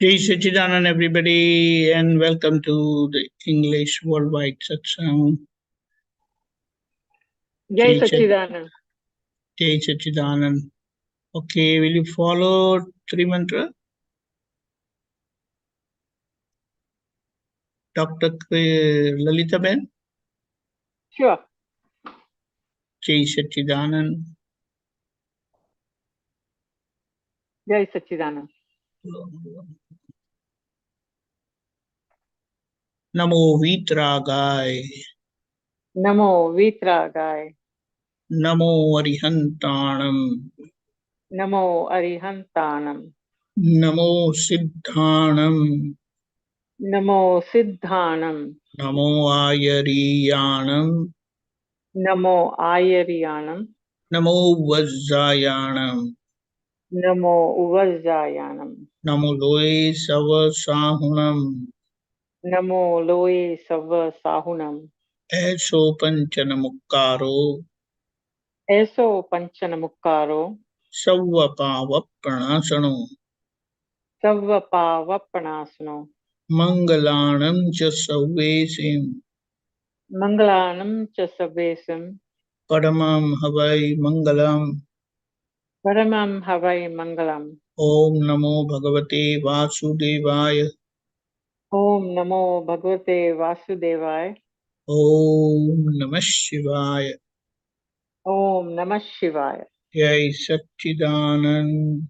Jai Sachidanand, everybody, and welcome to the English Worldwide Satsang. Jai Sachidanand. Jai Sachidanand. Okay, will you follow three mantra? Dr. Lalita Ben? Sure. Jai Sachidanand. Jai Sachidanand. Namo Vitragai. Namo Vitragai. Namo Arihantanam. Namo Arihantanam. Namo Siddhanam. Namo Siddhanam. Namo Ayariyanam. Namo Ayariyanam. Namo Vajjayanam. Namo Uvajjayanam. Namo Loe Savasahunam. Namo Loe Sava Sahunam. Eso Panchanamukkaro. Eso Panchanamukkaro. Savvapavapranasano. Savvapavappanasano. Mangalanam cha Savvesim. Mangalanam cha Savvesim. Paramam Havai Mangalam. Paramam Havai Mangalam. Om Namo Bhagavate Vasudevaya. Om Namo Bhagavate Vasudevaya. Om Namah Shivaya. Om Namah Shivaya. Jai Sachidanand.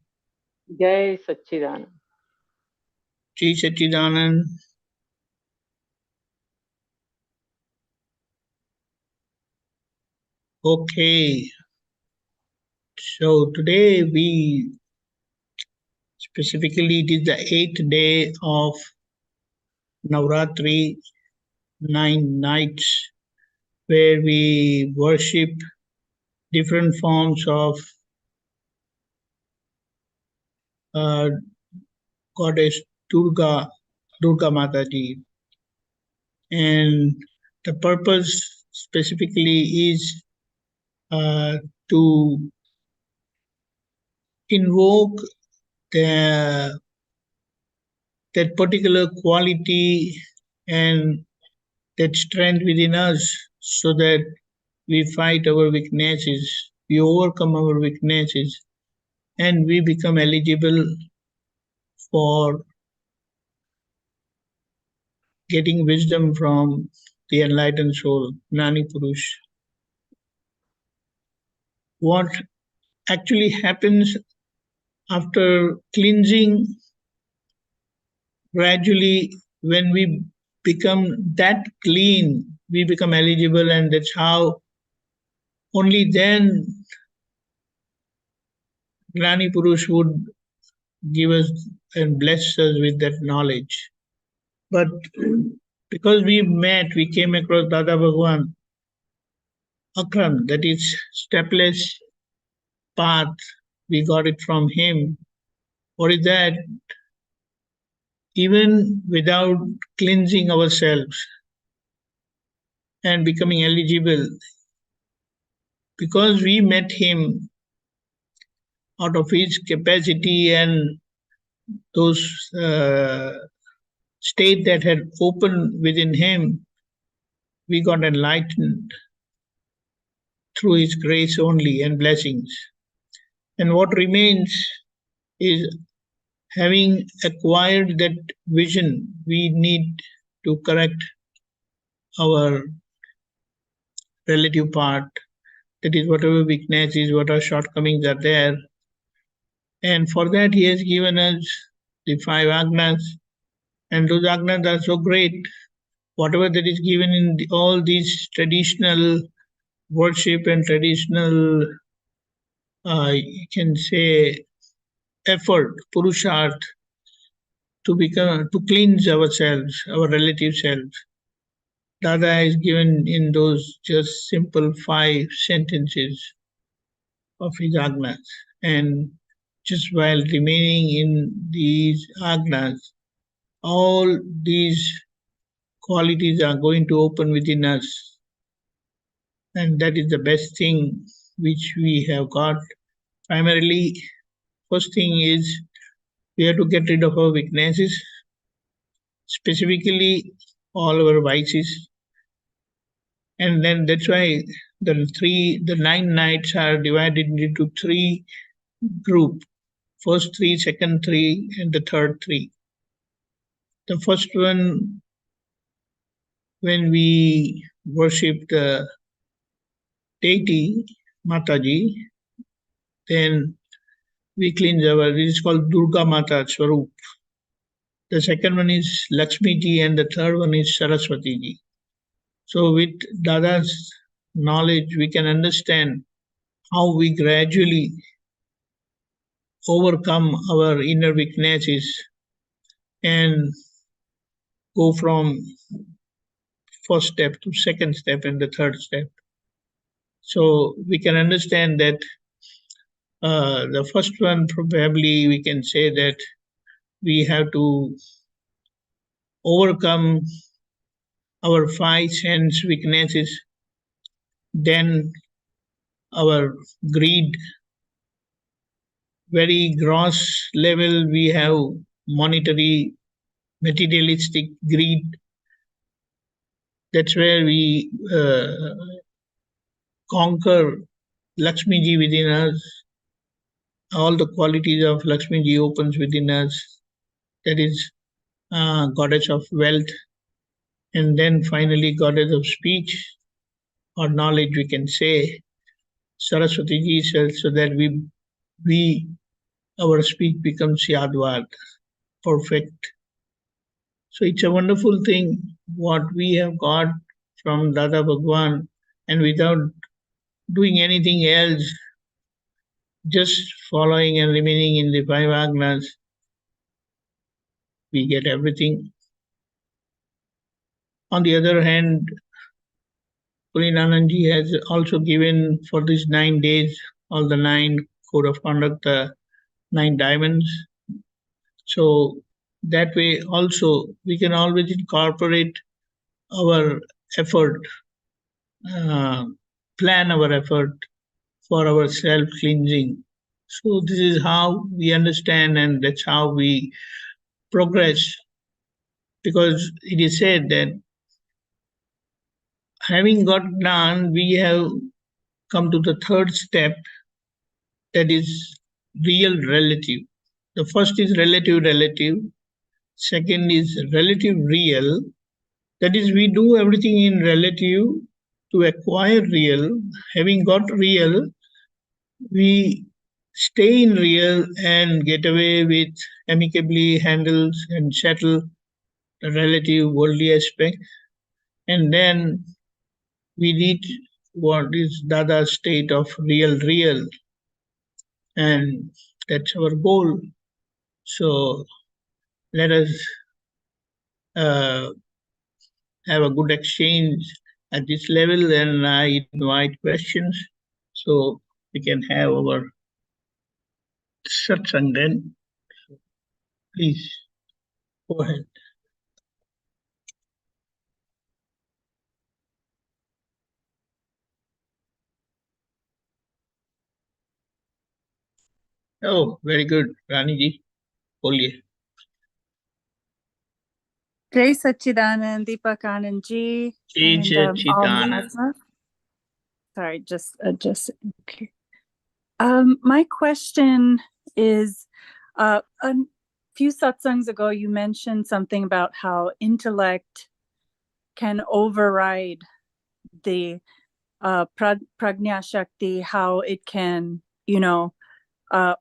Jai Sachidanand. Jai Sachidanand. Okay. So today specifically it is the 8th day of Navratri, 9 nights, where we worship different forms of goddess Durga Mataji. And the purpose specifically is to invoke that particular quality and that strength within us so that we fight our weaknesses, we overcome our weaknesses, and we become eligible for getting wisdom from the enlightened soul, Gnani Purush. What actually happens after cleansing, gradually when we become that clean, we become eligible, and that's how only then Gnani Purush would give us and bless us with that knowledge. But because we came across Dada Bhagwan Akram, that is stepless path, we got it from him. What is that? Even without cleansing ourselves and becoming eligible, because we met him out of his capacity and those state that had opened within him, we got enlightened through his grace only and blessings. And what remains is, having acquired that vision, we need to correct our relative part. That is, whatever weaknesses, whatever shortcomings are there. And for that, he has given us the 5 agnas. And those agnas are so great. Whatever that is given in all these traditional worship and traditional, you can say, effort, purusharth, to cleanse ourselves, our relative selves. Dada is given in those just simple 5 sentences of his agnas. And just while remaining in these agnas, all these qualities are going to open within us. And that is the best thing which we have got. Primarily, first thing is We have to get rid of our weaknesses, specifically all our vices. And then that's why the 9 nights are divided into 3 groups. First 3, second 3, and the third 3. The first one, when we worship the deity, Mataji, then we cleanse our, it is called Durga Mata Swarup. The second one is Lakshmi Ji, and the third one is Saraswati Ji. So with Dada's knowledge, we can understand how we gradually overcome our inner weaknesses and go from first step to second step and the third step. So we can understand that the first one, probably we can say that we have to overcome our 5 sense weaknesses, then our greed, very gross level, we have monetary, materialistic greed. That's where we conquer Lakshmi Ji within us. All the qualities of Lakshmi Ji opens within us. That is goddess of wealth, and then finally goddess of speech or knowledge, we can say. Saraswati Ji says so that our speech becomes Yadvad, perfect. So it's a wonderful thing what we have got from Dada Bhagwan, and without doing anything else, just following and remaining in the 5 agnas, we get everything. On the other hand, Pulinanandji has also given for these 9 days all the 9 code of conduct, the 9 diamonds. So that way also we can always incorporate our effort, plan our effort for our self-cleansing. So this is how we understand, and that's how we progress, because it is said that having got Gnan, we have come to the third step, that is real relative. The first is relative relative, second is relative real, that is we do everything in relative to acquire real. Having got real, we stay in real and get away with amicably handles and settle the relative worldly aspect, and then we reach what is Dada's state of real, and that's our goal. So let us have a good exchange at this level, and I invite questions so we can have our satsang then. Please go ahead. Oh, very good, Rani ji. Boliye. Jai Satchidanand Deepakanandji. Sorry, just okay. My question is, a few satsangs ago you mentioned something about how intellect can override the prajna shakti, how it can,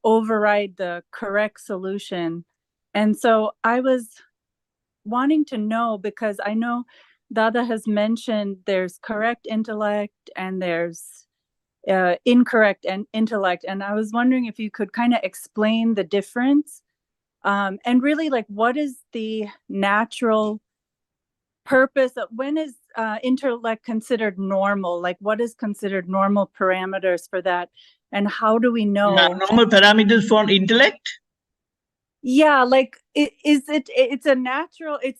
override the correct solution. And so I was wanting to know, because I know Dada has mentioned there's correct intellect and there's incorrect intellect, and I was wondering if you could kind of explain the difference, and really, like, what is the natural purpose of, when is intellect considered normal? Like, what is considered normal parameters for that, and how do we know normal parameters for intellect? Yeah, like it's a natural, it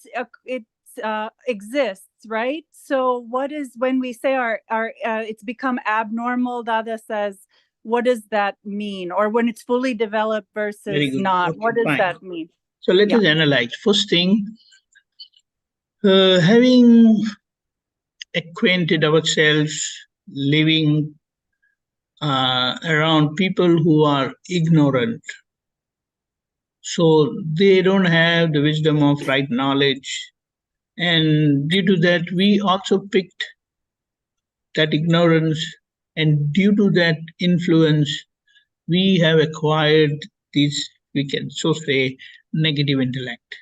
exists, right? So what is, when we say our it's become abnormal, Dada says what does that mean? Or when it's fully developed Very versus good. not, Okay, what does fine. that mean? So let Yeah. us analyze. First thing, having acquainted ourselves, living around people who are ignorant, so they don't have the wisdom of right knowledge, and due to that we also picked that ignorance, and due to that influence we have acquired this, we can so say, negative intellect.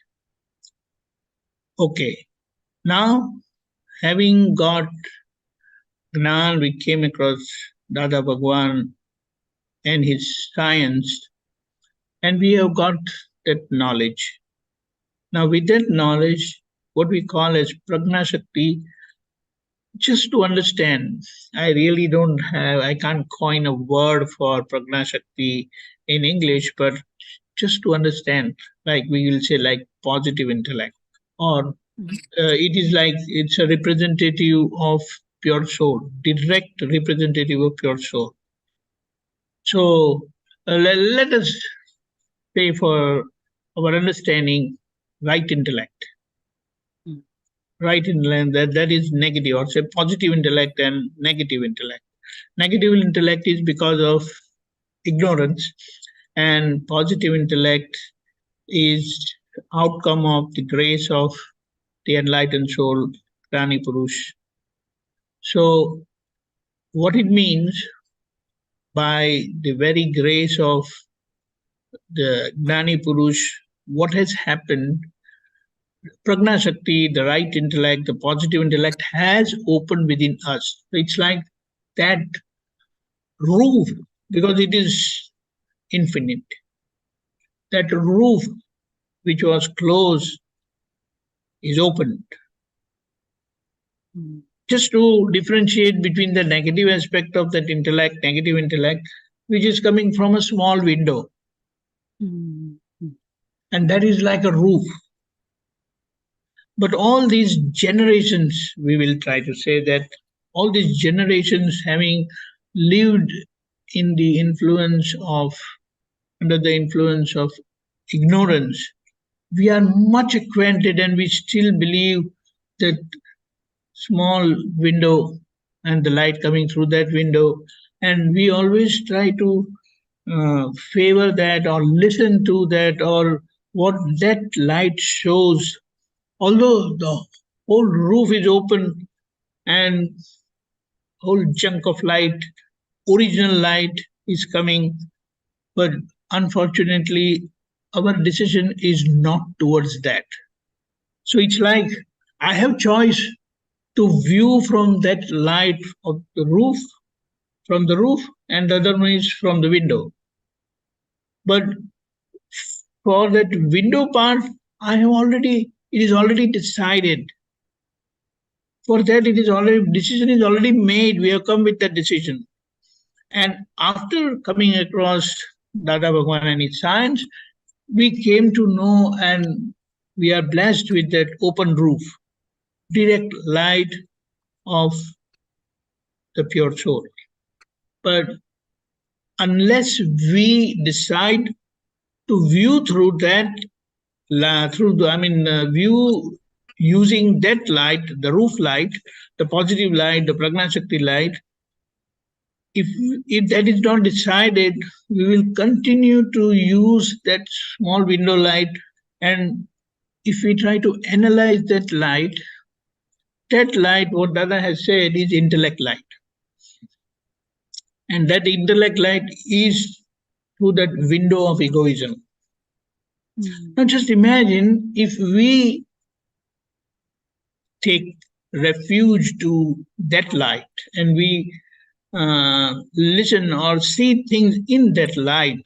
Okay, now having got Gnan, we came across Dada Bhagwan and his science, and we have got that knowledge. Now, with that knowledge, what we call as Prajna Shakti, just to understand, I can't coin a word for Prajna Shakti in English, but just to understand, like we will say, like positive intellect, or it is like it's a representative of pure soul, direct representative of pure soul. So let us say for our understanding, right intellect. Right intellect, that is negative, or say positive intellect and negative intellect. Negative intellect is because of ignorance, and positive intellect is outcome of the grace of the enlightened soul, Prani Purush. So what it means, by the very grace of the Gnani Purush, what has happened, Prajna Shakti, the right intellect, the positive intellect has opened within us. So it's like that roof, because it is infinite. That roof which was closed is opened. Just to differentiate between the negative aspect of that intellect, negative intellect, which is coming from a small window. And that is like a roof. But all these generations, we will try to say that all these generations having lived in the influence of, under the influence of ignorance, we are much acquainted and we still believe that small window and the light coming through that window. And we always try to favor that or listen to that or what that light shows. Although the whole roof is open and whole chunk of light, original light is coming, but unfortunately our decision is not towards that. So it's like I have choice to view from that light of the roof, from the roof, and the other one is from the window. But for that window part, it is already decided. For that, decision is already made. We have come with that decision. And after coming across Dada Bhagwan and his science, we came to know and we are blessed with that open roof, direct light of the pure soul. But unless we decide to view through that, view using that light, the roof light, the positive light, the Prajna Shakti light, if that is not decided, we will continue to use that small window light. And if we try to analyze that light, what Dada has said, is intellect light. And that intellect light is through that window of egoism. Now just imagine if we take refuge to that light and we listen or see things in that light.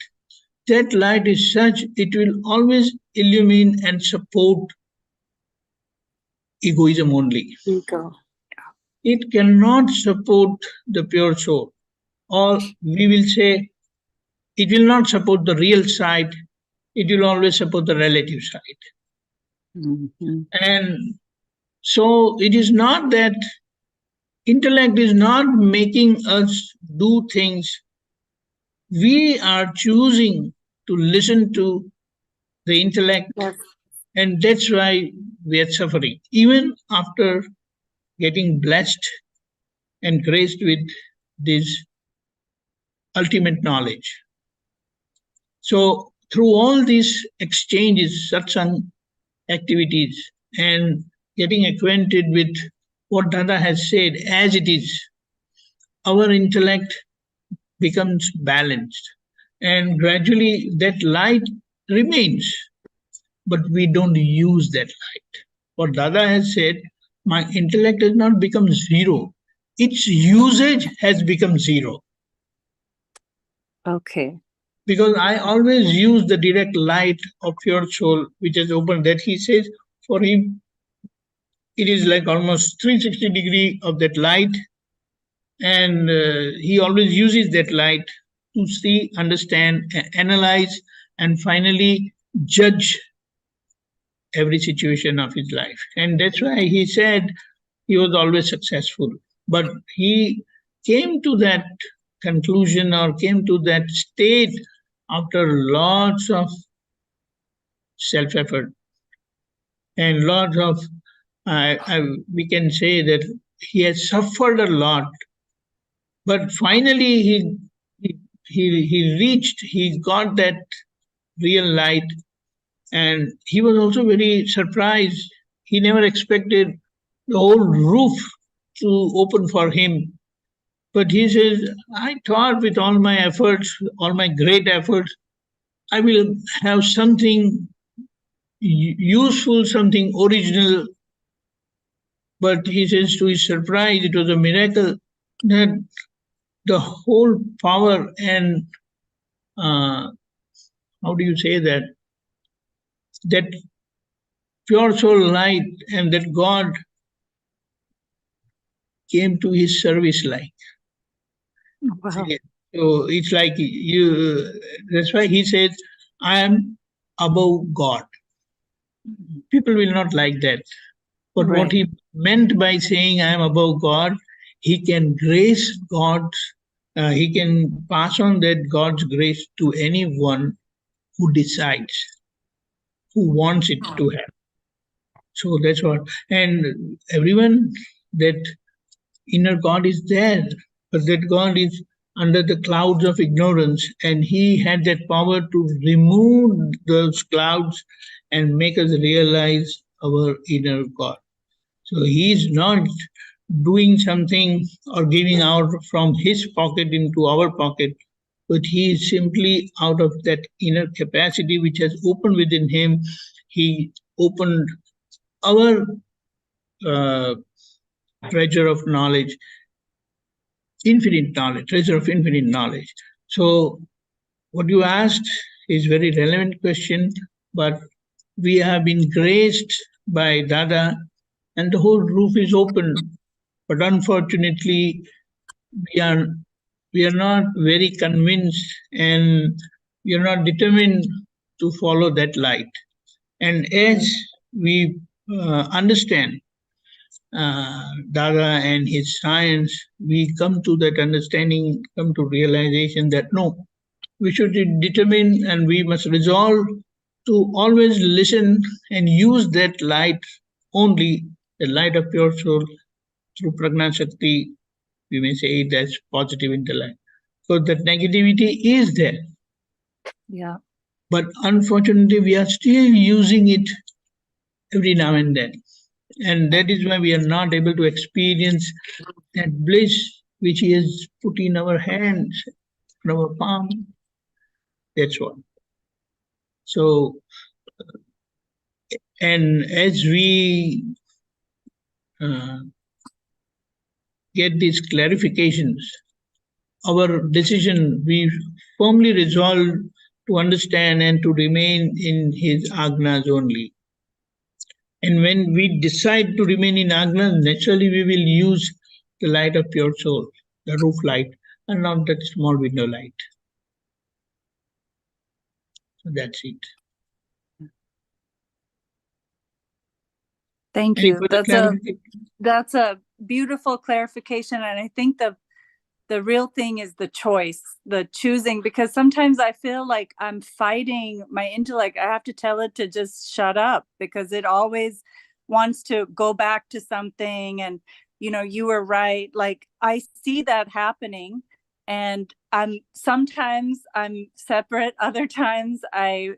That light is such, it will always illumine and support egoism only. Ego. It cannot support the pure soul. Or we will say, it will not support the real side, it will always support the relative side. And so it is not that intellect is not making us do things we are choosing to listen to the intellect, Yes. and that's why we are suffering. Even after getting blessed and graced with this ultimate knowledge. So, through all these exchanges, satsang activities, and getting acquainted with what Dada has said as it is, our intellect becomes balanced. And gradually that light remains, but we don't use that light. What Dada has said, my intellect has not become zero, its usage has become zero. Okay. Because I always use the direct light of pure soul, which is open. That he says, for him, it is like almost 360 degree of that light, and he always uses that light to see, understand, analyze, and finally judge every situation of his life. And that's why he said he was always successful. But he came to that conclusion or came to that state after lots of self effort and lots of, we can say that he has suffered a lot. But finally, he reached, he got that real light, and he was also very surprised. He never expected the whole roof to open for him. But he says, I thought with all my efforts, all my great efforts, I will have something useful, something original. But he says, to his surprise, it was a miracle that the whole power and how do you say that? That pure soul light and that God came to his service like. Wow. So it's like you, that's why he says, I am above God. People will not like that. But what he meant by saying I am above God, he can grace God's, he can pass on that God's grace to anyone who decides, who wants it to happen. So that's what, and everyone, that inner God is there, but that God is under the clouds of ignorance, and he had that power to remove those clouds and make us realize our inner God. So he is not doing something or giving out from his pocket into our pocket, but he is simply out of that inner capacity which has opened within him. He opened our treasure of knowledge, infinite knowledge, treasure of infinite knowledge. So what you asked is very relevant question, but we have been graced by Dada and the whole roof is open. But unfortunately, we are not very convinced, and we are not determined to follow that light. And as we understand Dada and his science, we come to that understanding, come to realization that no, we should determine and we must resolve to always listen and use that light only, the light of pure soul through Prajna Shakti. We may say it as positive intellect. So that negativity is there. Yeah. But unfortunately, we are still using it every now and then. And that is why we are not able to experience that bliss which He has put in our hands, in our palm. That's what. So, and as we get these clarifications, our decision, we firmly resolve to understand and to remain in His agnas only. And when we decide to remain in agnas, naturally we will use the light of pure soul, the roof light, and not that small window light. So that's it. Thank Any you. further clarification? That's a beautiful clarification, and I think the real thing is the choice, the choosing, because sometimes I feel like I'm fighting my intellect. I have to tell it to just shut up because it always wants to go back to something. And, you know, you were right. Like I see that happening, and sometimes I'm separate. Other times I,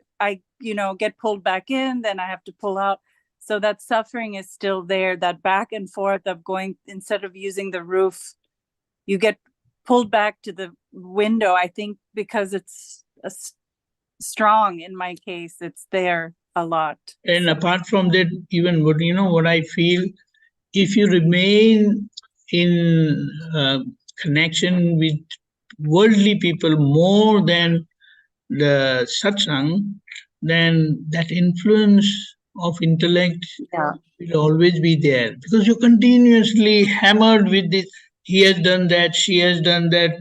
you know, get pulled back in, then I have to pull out. So that suffering is still there, that back and forth of going, instead of using the roof, you get pulled back to the window. I think because it's strong in my case, it's there a lot. And apart from that, even what, you know, what I feel, if you remain in connection with worldly people more than the satsang, then that influence of intellect will always be there, because you're continuously hammered with this. He has done that, she has done that,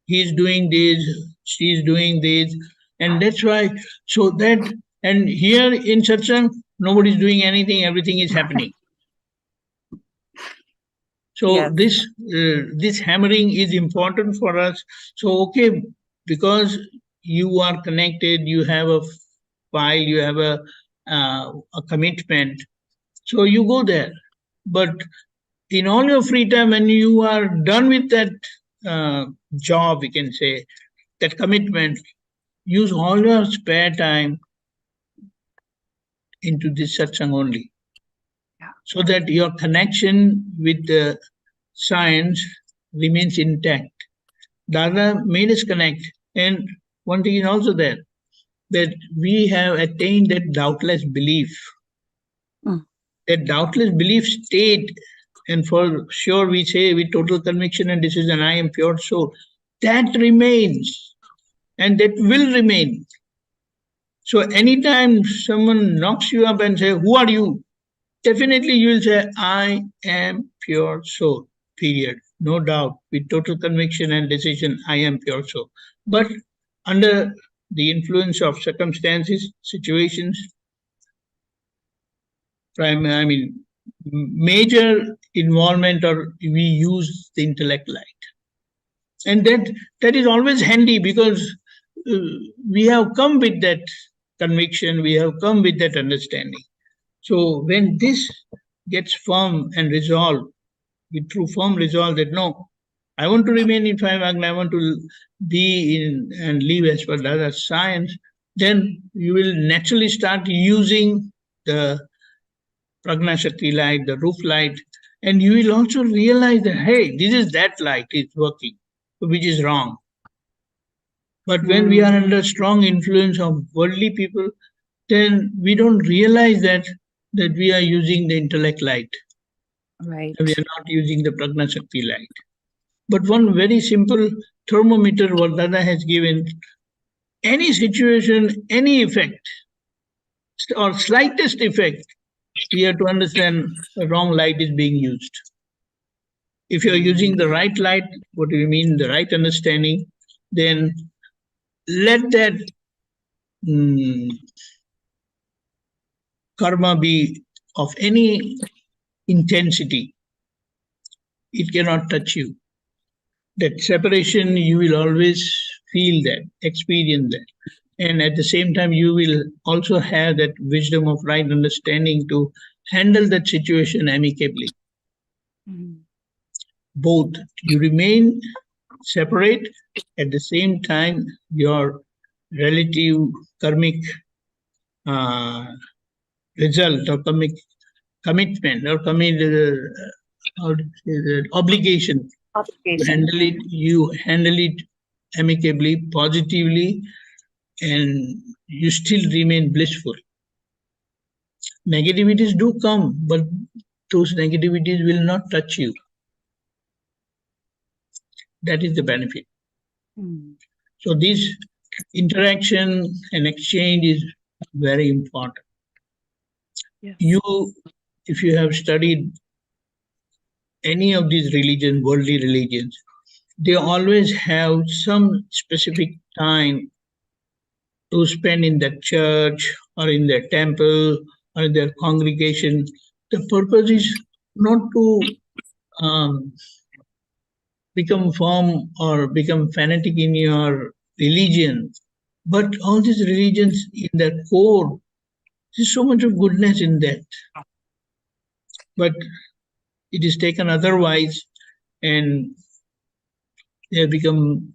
he's doing this, she's doing this, and that's why. So that, and here in satsang, nobody's doing anything, everything is happening. So Yes. this hammering is important for us. So okay, because you are connected, you have a file, you have a commitment, so you go there. But in all your free time, when you are done with that job, we can say, that commitment, use all your spare time into this satsang only, so that your connection with the science remains intact. Dada made us connect. And one thing is also there, that we have attained that doubtless belief. That doubtless belief state, and for sure we say with total conviction and decision, I am pure soul. That remains, and that will remain. So anytime someone knocks you up and say, who are you? Definitely you will say, I am pure soul, period. No doubt, with total conviction and decision, I am pure soul. But under the influence of circumstances, situations, major involvement, or we use the intellect light. And that is always handy, because we have come with that conviction, we have come with that understanding. So when this gets firm and resolved, with true firm resolve that no, I want to remain in five agna, I want to be in and live as per Dada's science, then you will naturally start using the Prajna Shakti light, the roof light, and you will also realize that, hey, this is that light is working, which is wrong. But when we are under strong influence of worldly people, then we don't realize that we are using the intellect light. Right. We are not using the Prajna Shakti light. But one very simple thermometer what Dada has given, any situation, any effect, or slightest effect, we have to understand the wrong light is being used. If you are using the right light, what do you mean, the right understanding, then let that karma be of any intensity, it cannot touch you. That separation, you will always feel that, experience that. And at the same time, you will also have that wisdom of right understanding to handle that situation amicably. Both, you remain separate, at the same time, your relative karmic result, or karmic commitment, or obligation, you handle it amicably, positively, and you still remain blissful. Negativities do come, but those negativities will not touch you. That is the benefit. So this interaction and exchange is very important. Yes. If you have studied any of these religions, worldly religions, they always have some specific time to spend in the church or in their temple or in their congregation. The purpose is not to become firm or become fanatic in your religion. But all these religions in their core, there's so much of goodness in that. But it is taken otherwise, and they have become,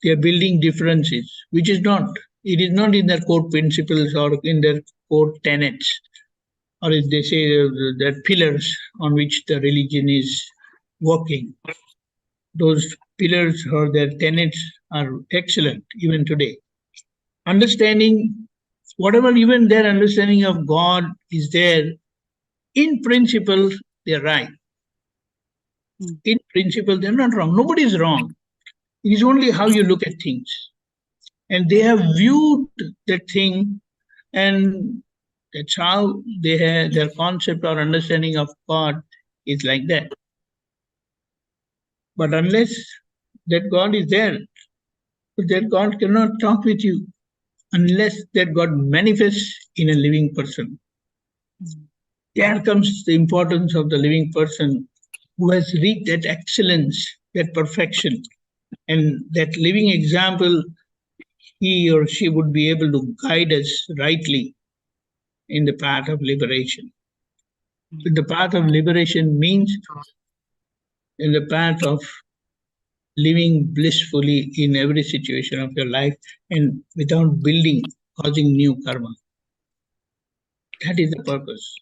they are building differences, which is not. It is not in their core principles or in their core tenets, or if they say that pillars on which the religion is working. Those pillars or their tenets are excellent even today. Understanding, whatever even their understanding of God is there, in principle, they're right. In principle, they're not wrong. Nobody is wrong. It is only how you look at things. And they have viewed that thing, and that's how they have their concept or understanding of God is like that. But unless that God is there, that God cannot talk with you unless that God manifests in a living person. There comes the importance of the living person who has reached that excellence, that perfection, and that living example. He or she would be able to guide us rightly in the path of liberation. The path of liberation means in the path of living blissfully in every situation of your life and without building, causing new karma. That is the purpose.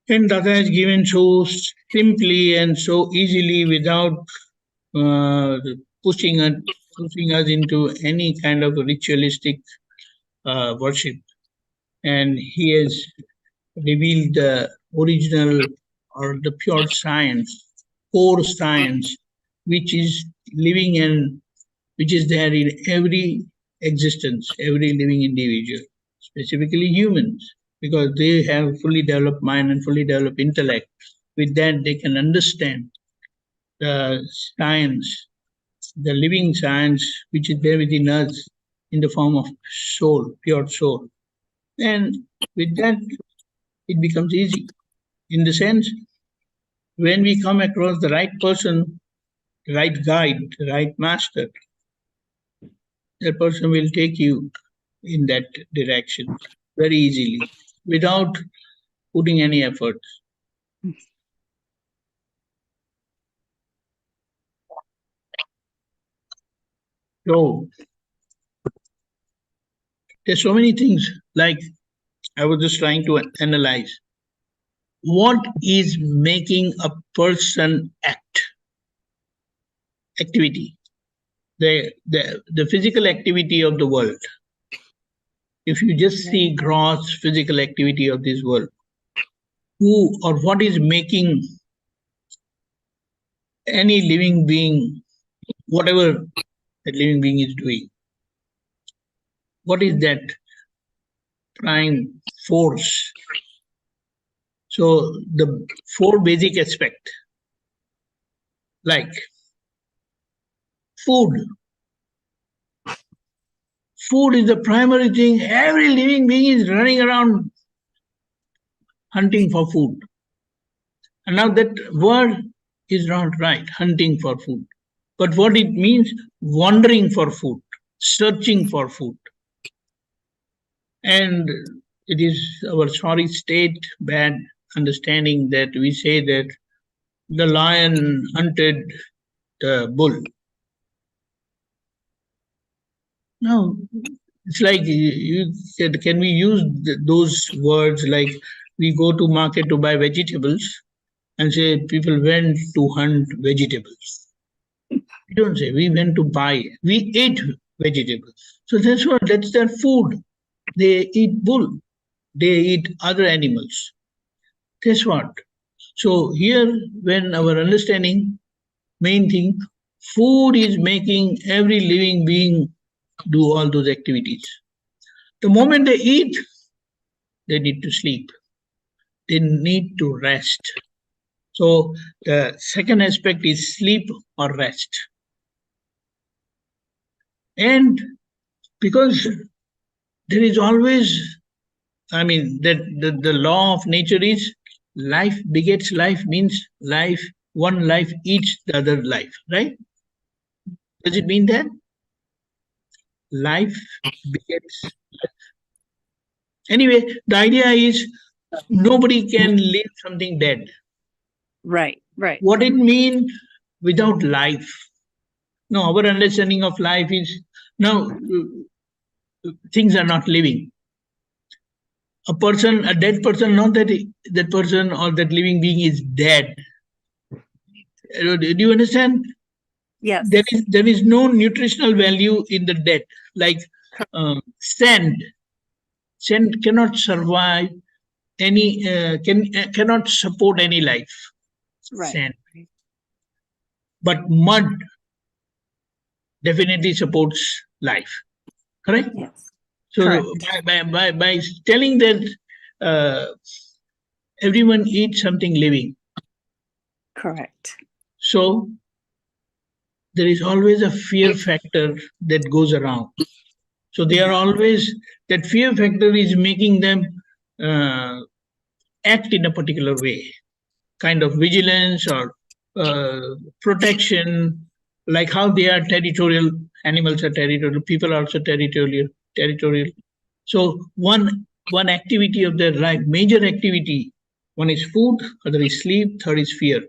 And Dada has given so simply and so easily without pushing us into any kind of ritualistic worship. And he has revealed the original or the pure science, core science, which is living and which is there in every existence, every living individual, specifically humans, because they have fully developed mind and fully developed intellect. With that, they can understand the science, the living science, which is there within us in the form of soul, pure soul. And with that, it becomes easy. In the sense, when we come across the right person, the right guide, the right master, that person will take you in that direction very easily without putting any effort. So there's so many things, like I was just trying to analyze. What is making a person act? Activity. The physical activity of the world. If you just see gross physical activity of this world, who or what is making any living being, whatever that living being is doing, what is that prime force? So the four basic aspects, like food. Food is the primary thing. Every living being is running around hunting for food. And now that word is not right, hunting for food. But what it means, wandering for food, searching for food. And it is our sorry state, bad understanding that we say that the lion hunted the bull. No, it's like you said, can we use those words like we go to market to buy vegetables and say people went to hunt vegetables? We don't say we went to buy, we ate vegetables. So that's what, that's their food. They eat bull, they eat other animals. That's what. So here, when our understanding, main thing, food is making every living being do all those activities. The moment they eat, they need to sleep. They need to rest. So the second aspect is sleep or rest. And because there is always, I mean, that the law of nature is life begets life means life, one life eats the other life, right? Does it mean that? Life begets life. Anyway, the idea is nobody can live something dead. Right. Right. What it means without life? No, our understanding of life is now things are not living. A person, a dead person, not that that person or that living being is dead. Do you understand? Yes. There is no nutritional value in the dead. Like sand. Sand cannot survive any cannot support any life. Right. Sand. But mud definitely supports life. Correct? Yes. So Correct. by telling that everyone eats something living, Correct. so there is always a fear factor that goes around. So they are always, that fear factor is making them act in a particular way, kind of vigilance or protection, like how they are territorial. Animals are territorial. People are also territorial. Territorial. So one activity of their life, major activity, one is food, other is sleep, third is fear.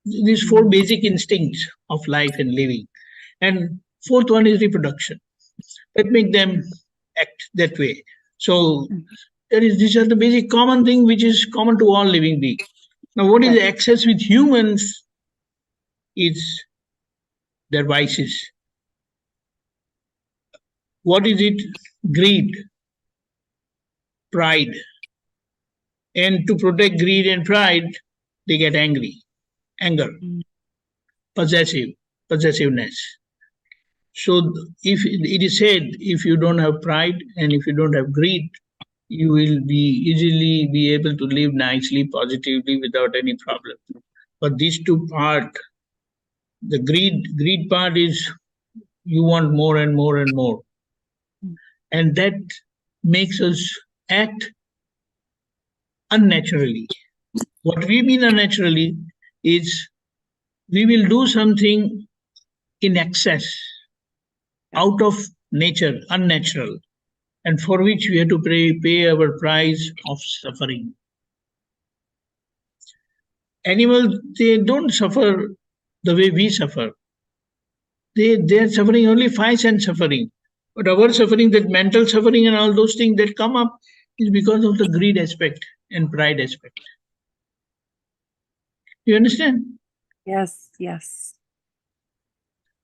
These four basic instincts of life and living, and fourth one is reproduction. That make them act that way. So these are the basic common thing which is common to all living beings. Now, what is the excess with humans is their vices. What is it? Greed, pride. And to protect greed and pride, they get angry, anger, possessiveness. So if it is said, if you don't have pride and if you don't have greed, you will be easily be able to live nicely, positively, without any problem. But these two part, the greed part is you want more and more and more. And that makes us act unnaturally. What we mean unnaturally is we will do something in excess, out of nature, unnatural, and for which we have to pay our price of suffering. Animals, they don't suffer the way we suffer. They're suffering only 5 cent suffering. But our suffering, that mental suffering and all those things that come up, is because of the greed aspect and pride aspect. You understand? Yes. Yes.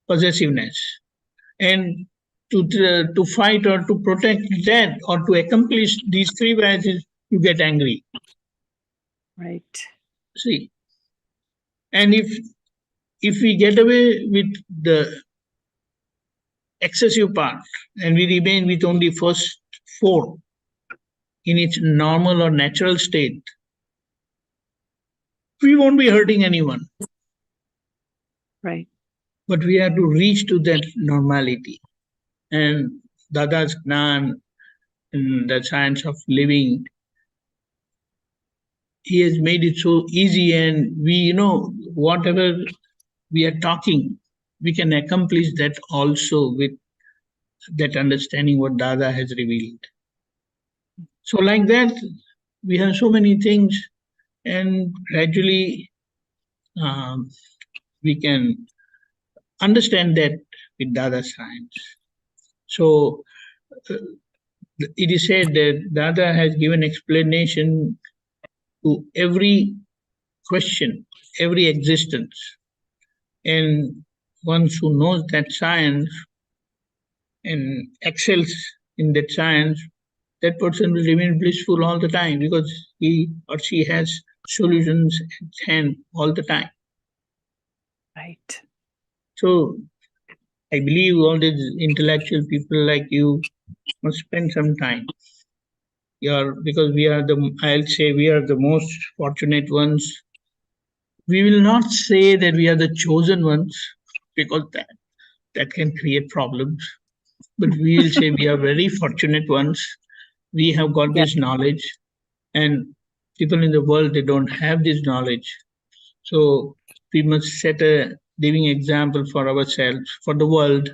Possessiveness. And to fight or to protect that or to accomplish these three vices, you get angry. Right. See, and if we get away with the excessive part and we remain with only first four in its normal or natural state, we won't be hurting anyone. Right. But we have to reach to that normality. And Dada's Gnan, in the science of living, he has made it so easy, and we, whatever we are talking, we can accomplish that also with that understanding what Dada has revealed. So like that, we have so many things, and gradually we can understand that with Dada science. So it is said that Dada has given explanation to every question, every existence. And one who knows that science and excels in that science, that person will remain blissful all the time because he or she has solutions at hand all the time. Right. So I believe all these intellectual people like you must spend some time. Because I'll say we are the most fortunate ones. We will not say that we are the chosen ones because that can create problems. But we will say we are very fortunate ones. We have got this knowledge, and people in the world, they don't have this knowledge. So we must set a living example for ourselves, for the world,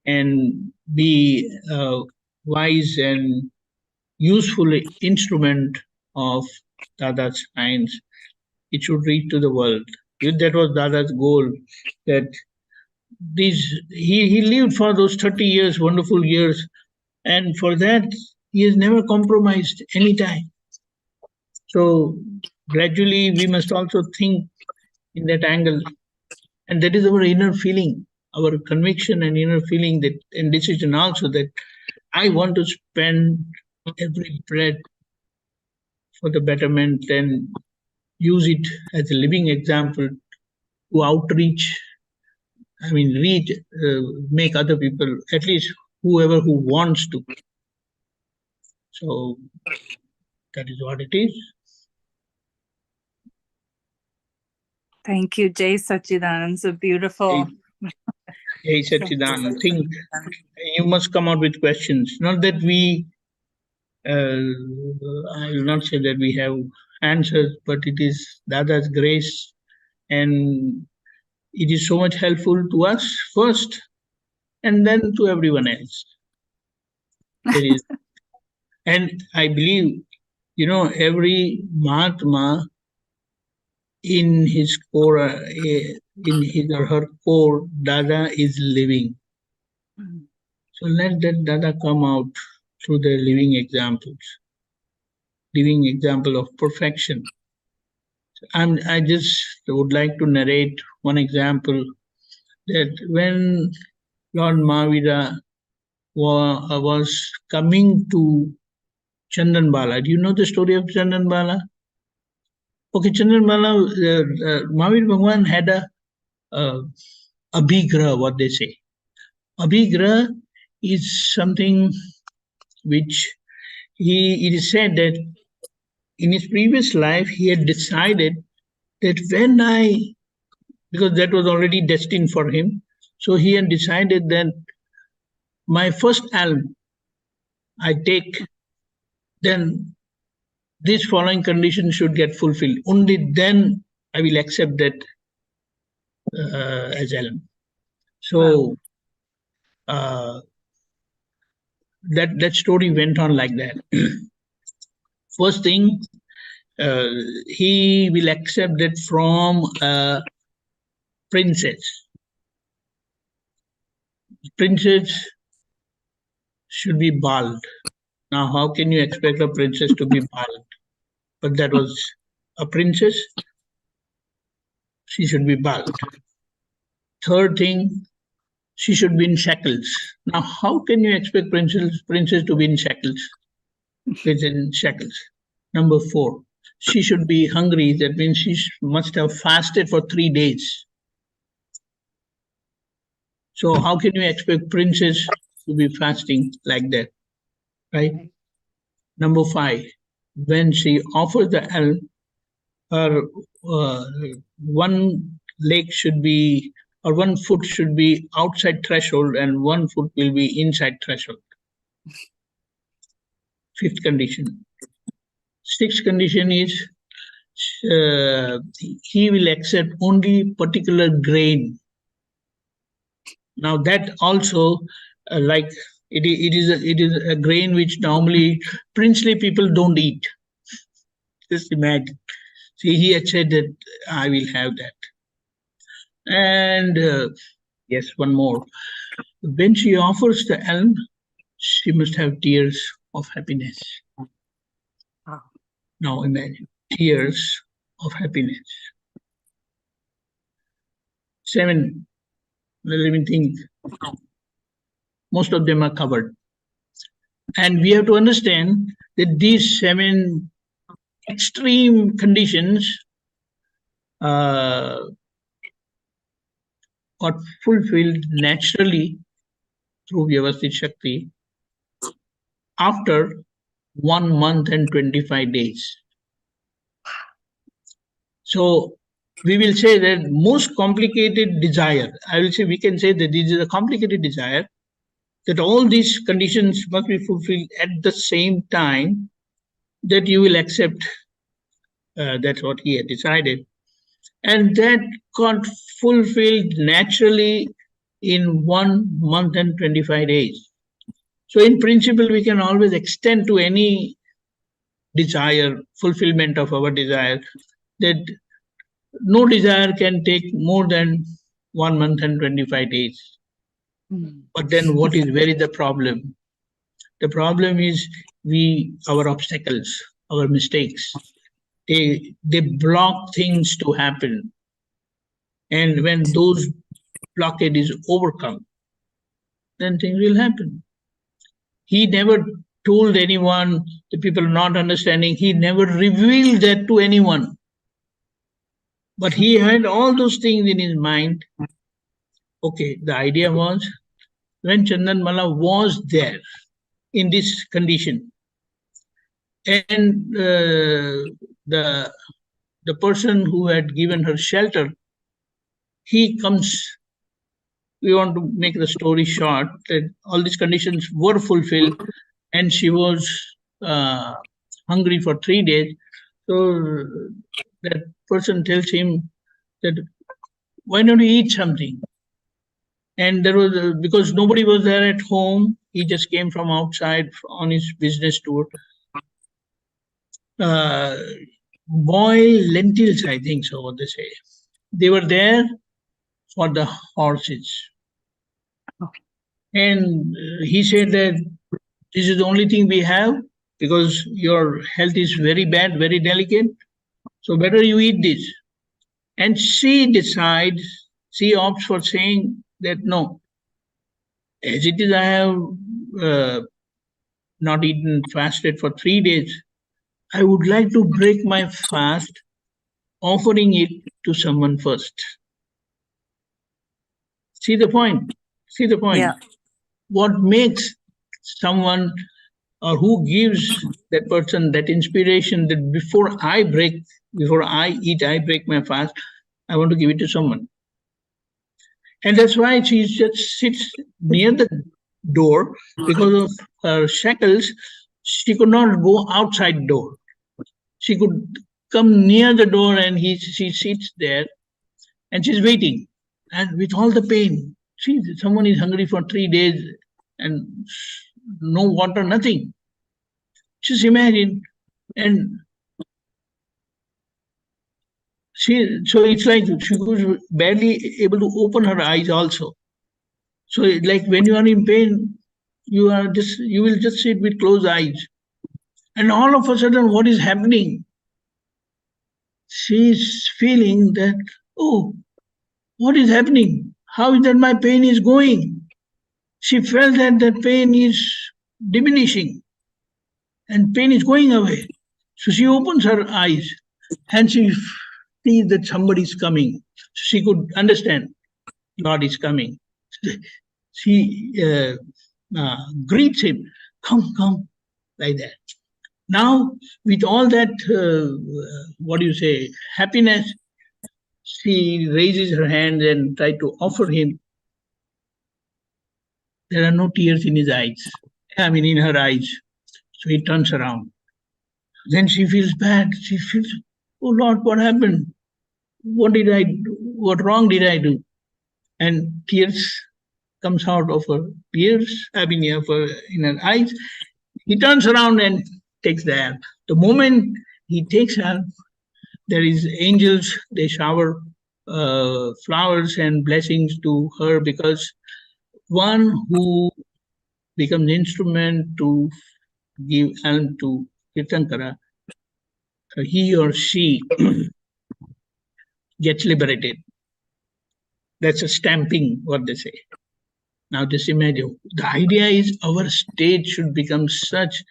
and be a wise and useful instrument of Dada's science. It should reach to the world. That was Dada's goal. That he lived for those 30 years, wonderful years, and for that he has never compromised any time. So gradually we must also think in that angle, and that is our inner feeling, our conviction and inner feeling, that and decision also, that I want to spend every breath for the betterment and use it as a living example to outreach, reach, make other people, at least whoever who wants to. So that is what it is. Thank you, Jai Sachidanand. So beautiful. Hey Sachidanand, think you must come out with questions. Not that we, I will not say that we have answers, but it is Dada's grace, and it is so much helpful to us first, and then to everyone else. There is, and I believe, every Mahatma in his core, in his or her core, Dada is living. So let that Dada come out through the living examples, living example of perfection. I just would like to narrate one example, that when Lord Mahavira was coming to Chandanbala. Do you know the story of Chandanbala? Okay, Chandanbala, Mahavir Bhagwan had a abhigraha, what they say. Abhigraha is something which it is said that in his previous life he had decided that because that was already destined for him, so he had decided that my first alm I take, then these following conditions should get fulfilled. Only then I will accept that as alm. So that story went on like that. First thing, he will accept that from a princess. Princess should be bald. Now, how can you expect a princess to be bald? But that was a princess. She should be bald. Third thing, she should be in shackles. Now, how can you expect princess to be in shackles? Within shackles. Number 4, she should be hungry. That means she must have fasted for 3 days. So how can you expect princess to be fasting like that, right? Number 5, when she offers the alm, her one leg should be, or 1 foot should be outside threshold and 1 foot will be inside threshold. 5th condition. 6th condition is he will accept only particular grain. Now that also, it is a grain which normally princely people don't eat. Just imagine. See, he had said that I will have that. And yes, one more. When she offers the alm, she must have tears of happiness. Now imagine, tears of happiness. 7, let me think. Most of them are covered. And we have to understand that these 7 extreme conditions got fulfilled naturally through Vyavasthit Shakti after 1 month and 25 days. So we will say that most complicated desire, we can say that this is a complicated desire, that all these conditions must be fulfilled at the same time, that you will accept That's what he had decided. And that got fulfilled naturally in 1 month and 25 days. So in principle, we can always extend to any desire, fulfillment of our desire, that no desire can take more than 1 month and 25 days. But then where is the problem? The problem is our obstacles, our mistakes. They block things to happen. And when those blockade is overcome, then things will happen. He never told anyone, the people not understanding, he never revealed that to anyone. But he had all those things in his mind. Okay, the idea was, when Chandan Mala was there in this condition, and the person who had given her shelter, he comes. We want to make the story short, that all these conditions were fulfilled, and she was hungry for 3 days. So that person tells him that, why don't you eat something? And there was, because nobody was there at home, he just came from outside on his business tour. Boiled lentils, I think so, what they say. They were there for the horses. And he said that this is the only thing we have, because your health is very bad, very delicate. So better you eat this. And she decides, she opts for saying that no, as it is, I have not eaten, fasted for 3 days. I would like to break my fast, offering it to someone first. See the point? See the point? Yeah. What makes someone, or who gives that person that inspiration that before I eat, I break my fast, I want to give it to someone. And that's why she just sits near the door. Because of her shackles, she could not go outside door. She could come near the door, and she sits there and she's waiting. And with all the pain, see, someone is hungry for 3 days and no water, nothing. Just imagine. And so it's like she was barely able to open her eyes also. So like when you are in pain, you will just sit with closed eyes. And all of a sudden, what is happening? She's feeling that, oh, what is happening? How is that my pain is going? She felt that the pain is diminishing and pain is going away. So she opens her eyes and she sees that somebody is coming. So she could understand God is coming. She greets him, come, like that. Now, with all that, happiness, she raises her hand and tries to offer him. There are no tears in his eyes. In her eyes. So he turns around. Then she feels bad. She feels, oh Lord, what happened? What did I do? What wrong did I do? And tears comes out of her ears, in her eyes. He turns around and takes the hand. The moment he takes her, there is angels, they shower flowers and blessings to her, because one who becomes instrument to give alms to Kirtankara, he or she gets liberated. That's a stamping, what they say. Now just imagine, the idea is our state should become such,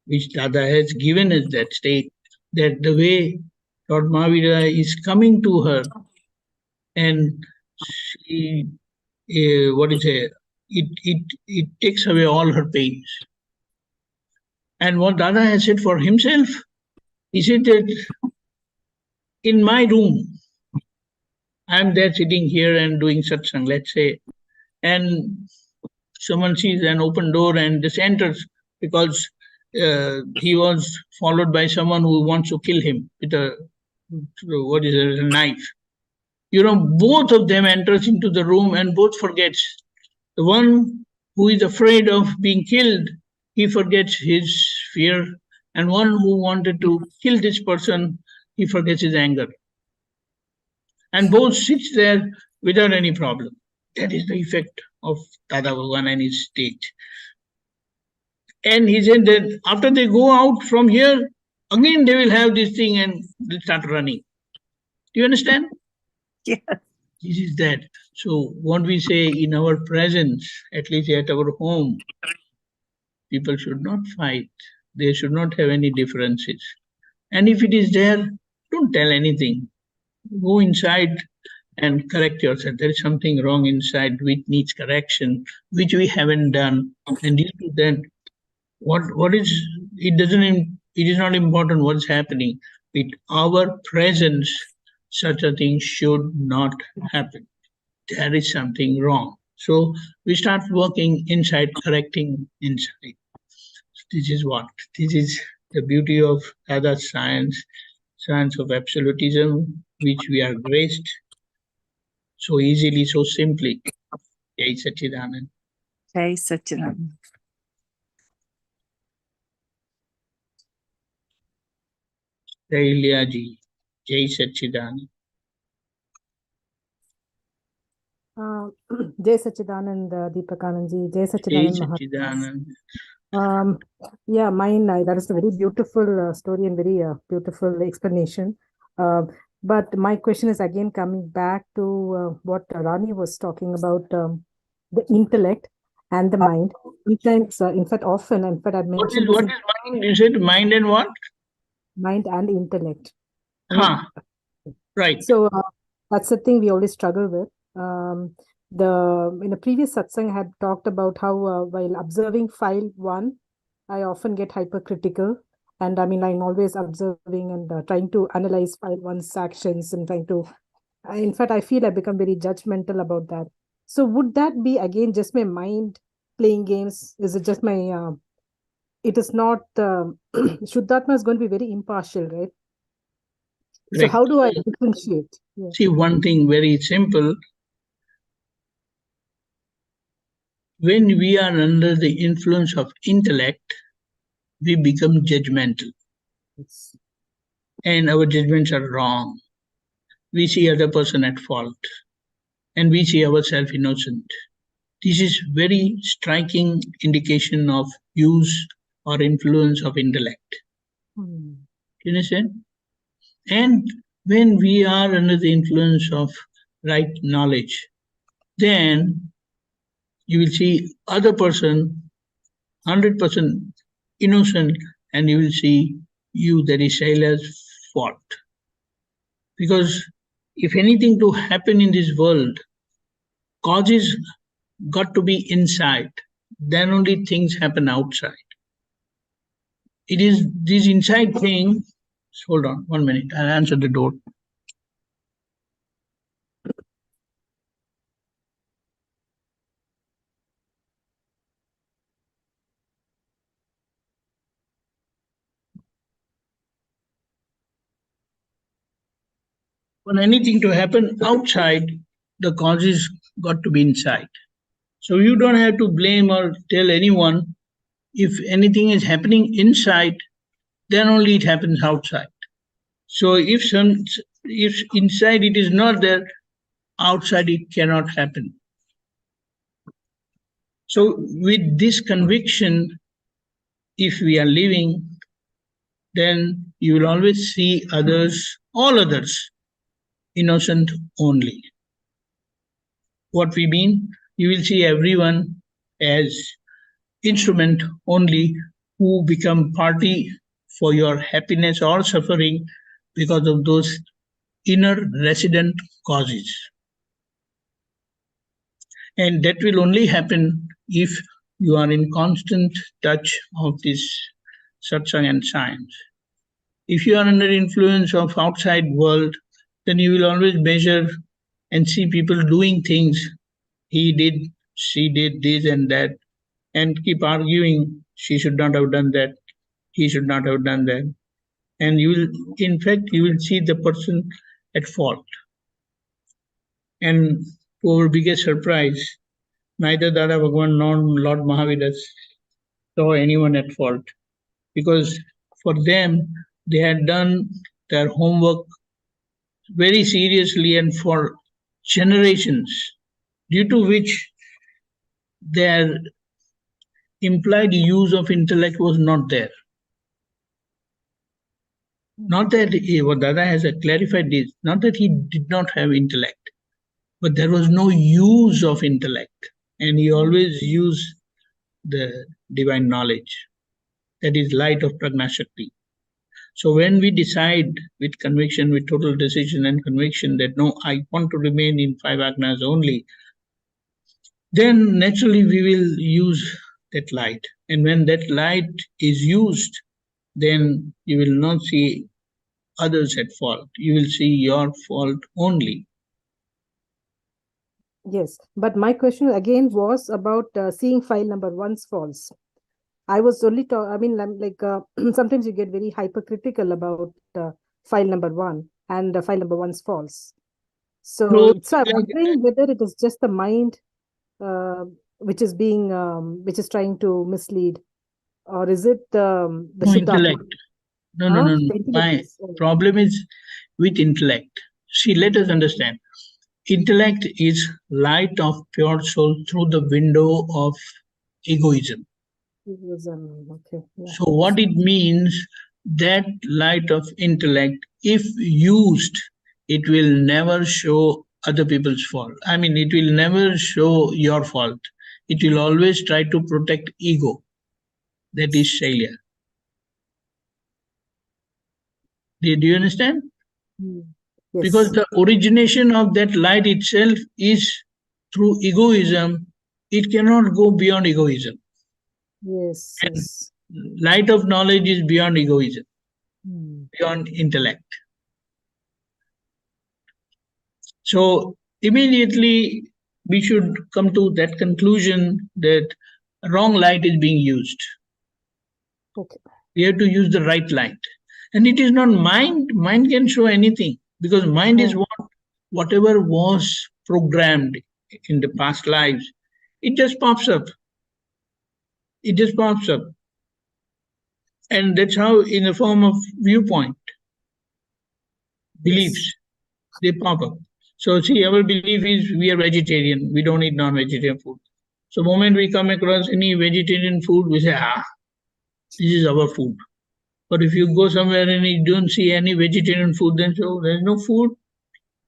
which Dada has given us that state, that the way Lord Mahavira is coming to her, and she, it takes away all her pains. And what Dada has said for himself, he said that in my room, I'm there sitting here and doing satsang, let's say, and someone sees an open door and just enters, because he was followed by someone who wants to kill him with a a knife. Both of them enters into the room and both forgets. The one who is afraid of being killed, he forgets his fear, and one who wanted to kill this person, he forgets his anger. And both sits there without any problem. That is the effect of Dada Bhagwan and his state. And he said that after they go out from here, again they will have this thing and they'll start running. Do you understand? Yes. This is that. So what we say in our presence, at least at our home, people should not fight. They should not have any differences. And if it is there, don't tell anything. Go inside and correct yourself. There is something wrong inside which needs correction, which we haven't done. And due to that, it is not important what's happening. With our presence, such a thing should not happen. There is something wrong. So we start working inside, correcting inside. This is the beauty of Dada science of absolutism, which we are graced so easily, so simply. Jai Satchidanand. Jai Satchidanand. Jai Liaji. Jai Satchidanand. Jai Satchidanand Deepakanandji, Jai Jai Satchidanand Maharaj. Satchidanand. Yeah, mine, that is a very beautiful story and very beautiful explanation. But my question is again coming back to what Rani was talking about, the intellect and the mind. Sometimes, in fact, often, in fact, I've mentioned What is mind? You said mind and what? mind and intellect. Right. So that's the thing we always struggle with. In the previous satsang I had talked about how while observing file 1, I often get hypercritical, and I mean I'm always observing and trying to analyze file 1's actions and trying to, in fact I feel I become very judgmental about that. So would that be again just my mind playing games? Is it just my it is not Shuddhatma is going to be very impartial, right? So how do I differentiate? Yeah. See, one thing very simple. When we are under the influence of intellect, we become judgmental. Yes. And our judgments are wrong. We see other person at fault. And we see ourselves innocent. This is very striking indication of use or influence of intellect. Hmm. Do you understand? And when we are under the influence of right knowledge, then you will see other person 100% innocent, and you will see you, that is Shaila's fault. Because if anything to happen in this world, causes got to be inside, then only things happen outside. It is this inside thing. Hold on 1 minute, I'll answer the door. For anything to happen outside, the causes got to be inside. So you don't have to blame or tell anyone. If anything is happening inside, then only it happens outside. So if inside it is not there, outside it cannot happen. So with this conviction, if we are living, then you will always see others, all others, innocent only. What we mean, you will see everyone as instrument only, who become party for your happiness or suffering because of those inner resident causes. And that will only happen if you are in constant touch of this satsang and science. If you are under influence of outside world, then you will always measure and see people doing things. He did, she did this and that, and keep arguing, she should not have done that. he should not have done that. And you will, in fact, you will see the person at fault. And to our biggest surprise, neither Dada Bhagwan nor Lord Mahavira saw anyone at fault, because for them, they had done their homework very seriously and for generations, due to which their implied use of intellect was not there. Not that what Dada has clarified this, not that he did not have intellect, but there was no use of intellect, and he always used the divine knowledge, that is light of Prajna Shakti. So when we decide with conviction, with total decision and conviction that no, I want to remain in 5 Agnas only, then naturally we will use that light. And when that light is used, then you will not see others at fault. You will see your fault only. Yes, but my question again was about seeing file number 1's faults. I was only sometimes you get very hypercritical about file number 1 and file number 1's faults. So I'm wondering whether it is just the mind which is trying to mislead, or is it the intellect? No. My problem is with intellect. See, let us understand. Intellect is light of pure soul through the window of egoism. Okay. Yeah. So what it means, that light of intellect, if used, it will never show other people's fault. I mean, it will never show your fault. It will always try to protect ego. That is Shailya. Do you understand? Yes. Because the origination of that light itself is through egoism. It cannot go beyond egoism. Yes. And light of knowledge is beyond egoism, beyond intellect. So immediately we should come to that conclusion that wrong light is being used. Okay. We have to use the right light. And it is not mind. Mind can show anything, because mind is whatever was programmed in the past lives, it just pops up. It just pops up. And that's how, in the form of viewpoint, beliefs, they pop up. So see, our belief is we are vegetarian, we don't eat non-vegetarian food. So the moment we come across any vegetarian food, we say, this is our food. But if you go somewhere and you don't see any vegetarian food, then so there's no food.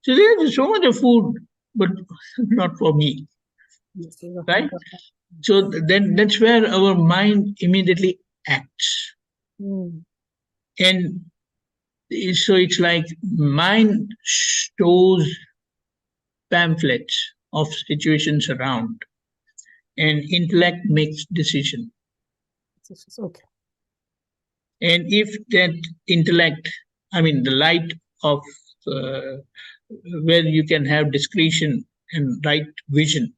So there's so much of food, but not for me. Right? So that's where our mind immediately acts. And so it's like mind shows pamphlets of situations around, and intellect makes decision. Okay. And if that intellect, I mean the light of where you can have discretion and right vision,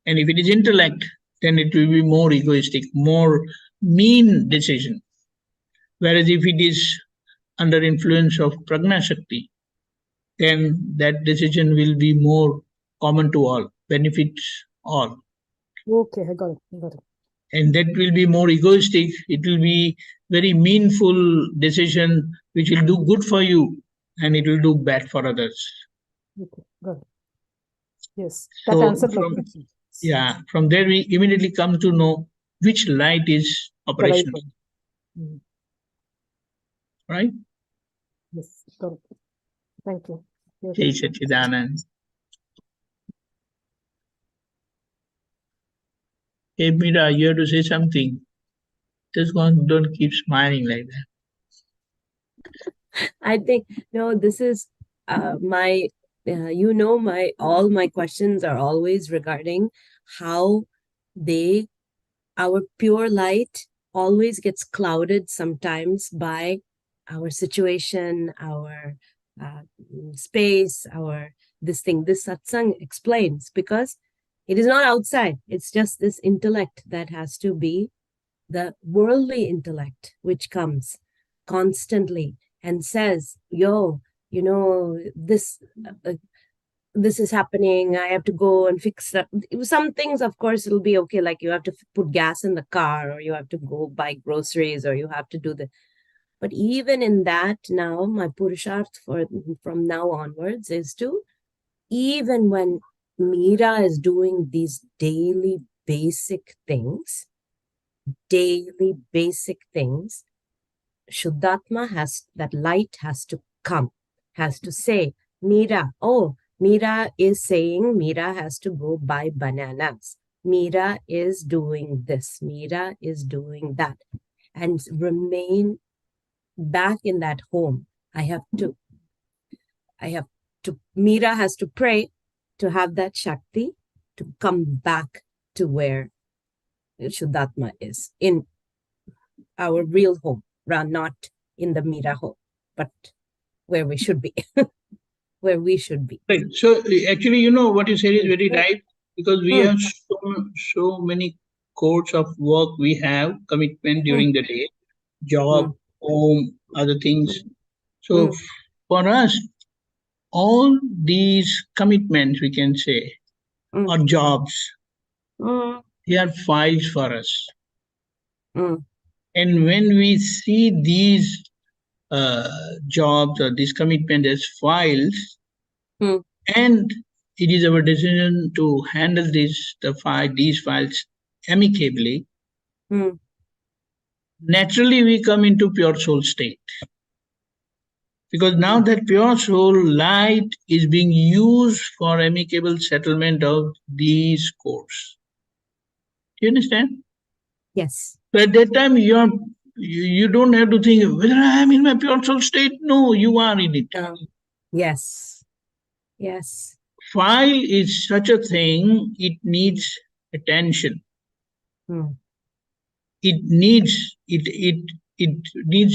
and if it is intellect, then it will be more egoistic, more mean decision. Whereas if it is under influence of Prajna Shakti, then that decision will be more common to all, benefits all. Okay, I got it. And that will be more egoistic. It will be very meaningful decision which will do good for you and it will do bad for others. Okay, got it. Yes, that answered my question. Yeah, from there we immediately come to know which light is operational. Right? Yes, got it. Thank you. Jai Satchidanand. Hey Meera, you have to say something. Just don't keep smiling like that. I think, no, this is my, all my questions are always regarding how our pure light always gets clouded sometimes by our situation, our space, this thing. This satsang explains, because it is not outside. It's just this intellect that has to be the worldly intellect, which comes constantly and says, yo, you know, this is happening, I have to go and fix that. Some things, of course, it'll be okay, like you have to put gas in the car, or you have to go buy groceries, or you have to do the. But even in that, now my purusharth from now onwards is to, even when Meera is doing these daily basic things, Shuddhatma that light has to come, has to say, Meera, oh, Meera is saying Meera has to go buy bananas. Meera is doing this. Meera is doing that. And remain back in that home. Meera has to pray to have that Shakti to come back to where Shuddhatma is, in our real home, not in the Meera home, but where we should be. Where we should be. Right. So actually, you know, what you said is very right, because we have so many codes of work we have, commitment during the day, job, home, other things. So for us, all these commitments, we can say, or jobs, they are files for us. And when we see these jobs or this commitment as files, and it is our decision to handle these files amicably, naturally we come into pure soul state. Because now that pure soul light is being used for amicable settlement of these codes. Do you understand? Yes. So at that time, you don't have to think whether I am in my pure soul state. No, you are in it. Yes. Yes. File is such a thing, it needs attention. It needs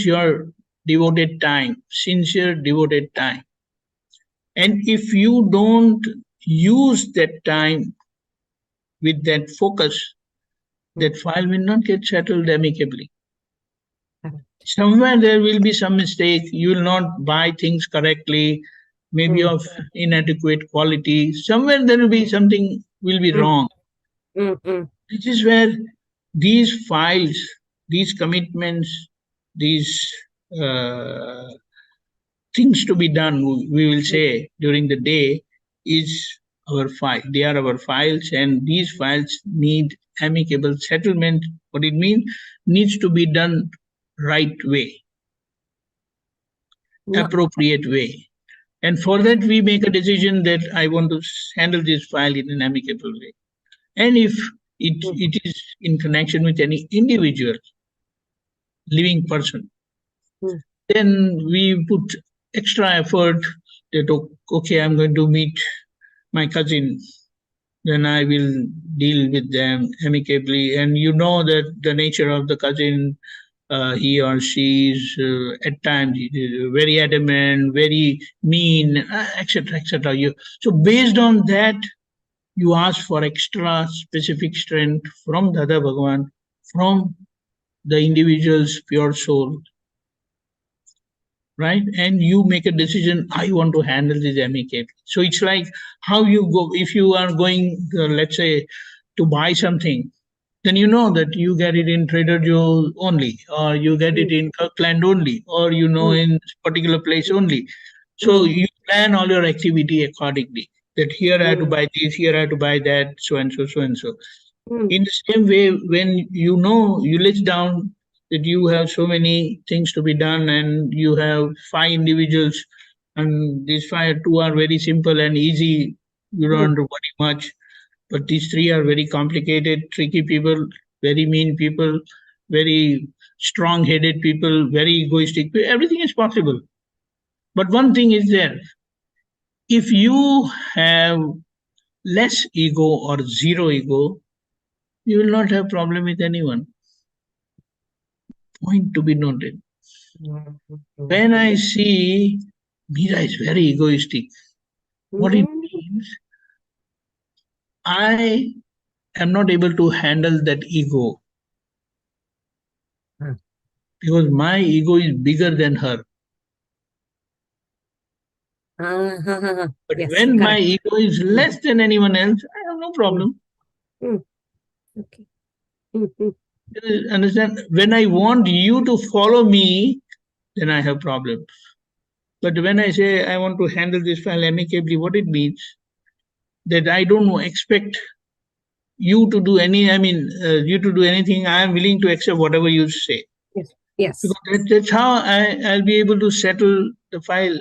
your devoted time, sincere devoted time. And if you don't use that time with that focus, that file will not get settled amicably. Somewhere there will be some mistake. You will not buy things correctly, maybe of inadequate quality. Somewhere there will be something will be wrong. This is where these files, these commitments, these things to be done, we will say, during the day, is our file. They are our files, and these files need amicable settlement. What it means, needs to be done right way, appropriate way. And for that, we make a decision that I want to handle this file in an amicable way. And if it is in connection with any individual, living person, then we put extra effort that, okay, I'm going to meet my cousin, then I will deal with them amicably. And you know that the nature of the cousin, he or she is at times very adamant, very mean, etc., etc. So based on that, you ask for extra specific strength from Dada Bhagwan, from the individual's pure soul, right? And you make a decision, I want to handle this amicably. So it's like how you go, if you are going, let's say, to buy something, then you know that you get it in Trader Joe only, or you get it in Kirkland only, or you know in particular place only. So you plan all your activity accordingly. That here I have to buy this, here I have to buy that, so and so, so and so. In the same way, when you know, you list down that you have so many things to be done, and you have 5 individuals, and these 2 are very simple and easy, you don't have to worry much. But these 3 are very complicated, tricky people, very mean people, very strong-headed people, very egoistic people. Everything is possible. But one thing is there. If you have less ego or zero ego, you will not have problem with anyone. Point to be noted. When I see Meera is very egoistic, what it means, I am not able to handle that ego. because my ego is bigger than her. But Yes, when my correct. ego is less than anyone else, I have no problem. Okay. Understand? When I want you to follow me, then I have problems. But when I say I want to handle this file amicably, what it means that I don't expect you to do you to do anything. I am willing to accept whatever you say. Yes. Because that's how I'll be able to settle the file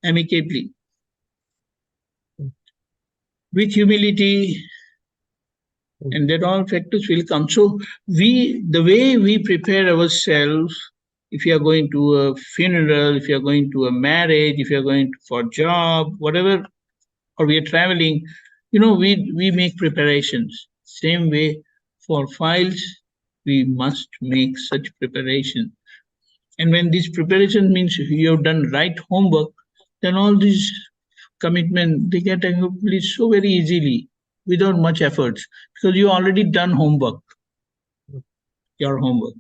amicably. With humility, and that all factors will come. So the way we prepare ourselves, if you are going to a funeral, if you are going to a marriage, if you are going for a job, whatever, or we are traveling, we make preparations. Same way for files, we must make such preparation. And when this preparation means you have done right homework, then all these commitment, they get accomplished so very easily without much efforts, because you already done your homework.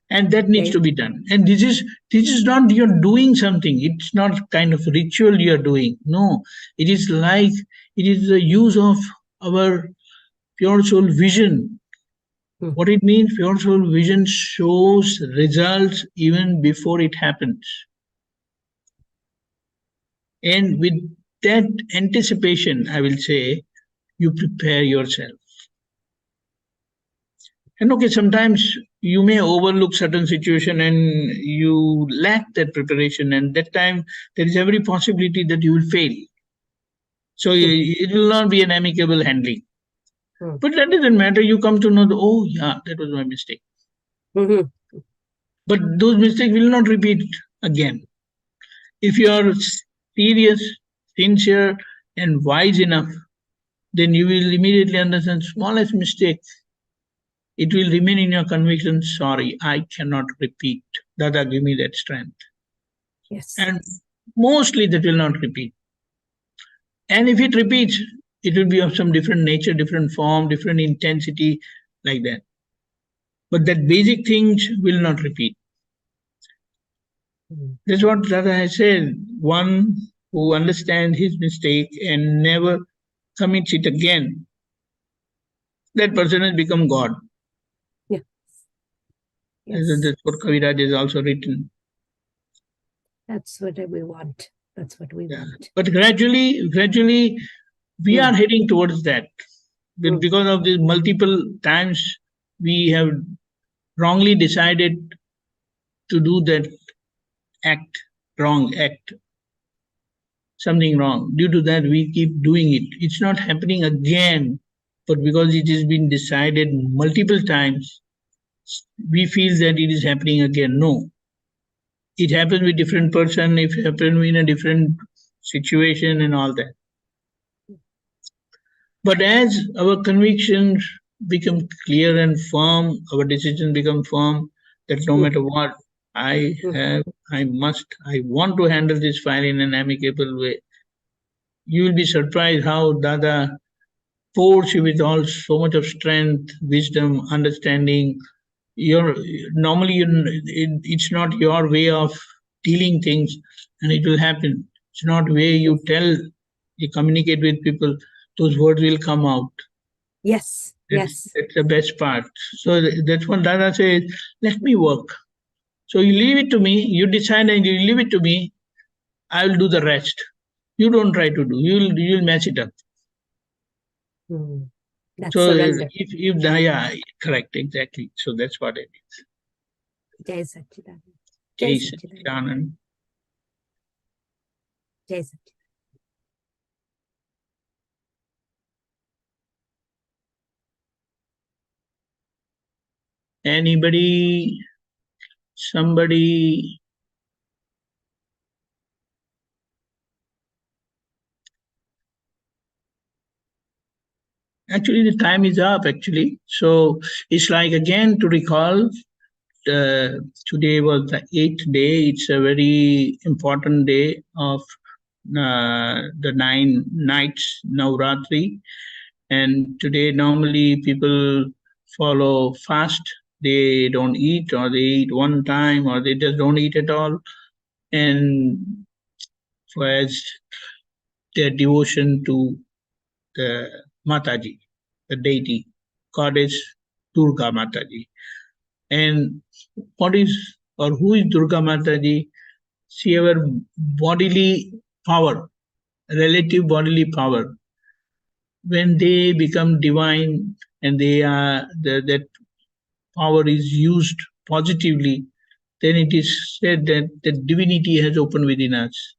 And that needs to be done. And this is not you're doing something. It's not kind of ritual you're doing. No, it is the use of our pure soul vision. What it means, pure soul vision shows results even before it happens. And with that anticipation, I will say, you prepare yourself. And okay, sometimes you may overlook certain situation and you lack that preparation, and that time there is every possibility that you will fail. So it will not be an amicable handling. But that doesn't matter. You come to know, oh yeah, that was my mistake. But those mistakes will not repeat again. If you are serious, sincere, and wise enough, then you will immediately understand smallest mistake. It will remain in your conviction, sorry, I cannot repeat. Dada, give me that strength. Yes. And mostly that will not repeat. And if it repeats, it will be of some different nature, different form, different intensity, like that. But that basic things will not repeat. That's what Dada has said. One who understands his mistake and never commits it again, that person has become God. Yes. That's what Kaviraj has also written. That's what we want. That's what we want. But gradually, we are heading towards that. Because of the multiple times we have wrongly decided to do that wrong act, something wrong. Due to that, we keep doing it. It's not happening again, but because it has been decided multiple times, we feel that it is happening again. No. It happens with different person, it happens in a different situation and all that. But as our convictions become clear and firm, our decisions become firm, that no matter what, I want to handle this file in an amicable way. You will be surprised how Dada pours you with so much of strength, wisdom, understanding. It's not your way of dealing things, and it will happen. It's not way you communicate with people, those words will come out. Yes. That's the best part. So that's what Dada says, let me work. So you leave it to me, you decide and you leave it to me, I will do the rest. You don't try to do, you'll match it up. That's So surrender. yeah, correct, exactly. So that's what it is. Jai Satchidanand. Jai Satchidanand. Jai Satchidanand. Anybody, somebody? Actually, the time is up, actually. So it's like, again, to recall, today was the 8th day. It's a very important day of the 9 nights Navratri. And today, normally, people follow fast they don't eat, or they eat one time, or they just don't eat at all. And for as their devotion to the Mataji, the deity, goddess Durga Mataji. And what is or who is Durga Mataji? She our bodily power, relative bodily power. When they become divine and they are that power is used positively, then it is said that the divinity has opened within us.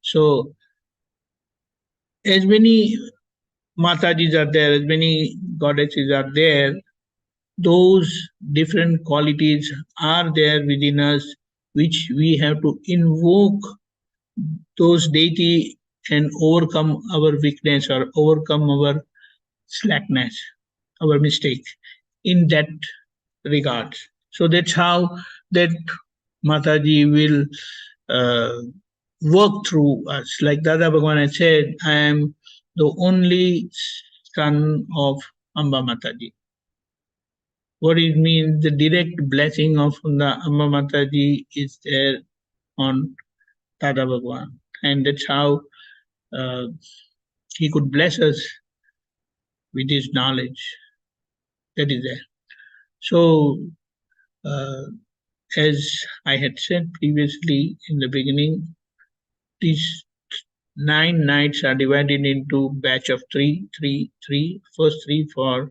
So, as many Matajis are there, as many goddesses are there, those different qualities are there within us, which we have to invoke those deity and overcome our weakness or overcome our slackness, our mistake in that regard. So that's how that Mataji will work through us. Like Dada Bhagwan has said, I am the only son of Amba Mataji. What it means, the direct blessing of the Amba Mataji is there on Dada Bhagwan. And that's how he could bless us with his knowledge that is there. So, as I had said previously in the beginning, these 9 nights are divided into batch of 3, 3, 3. First 3 for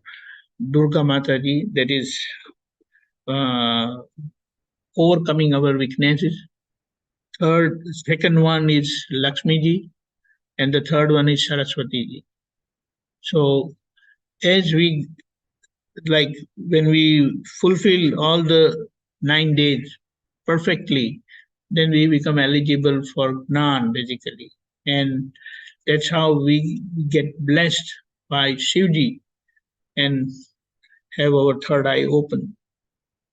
Durga Mataji, that is overcoming our weaknesses. Second one is Lakshmi Ji, and the third one is Saraswati Ji. So, as we like when we fulfill all the 9 days perfectly, then we become eligible for Gnan basically. And that's how we get blessed by Shivji and have our third eye open.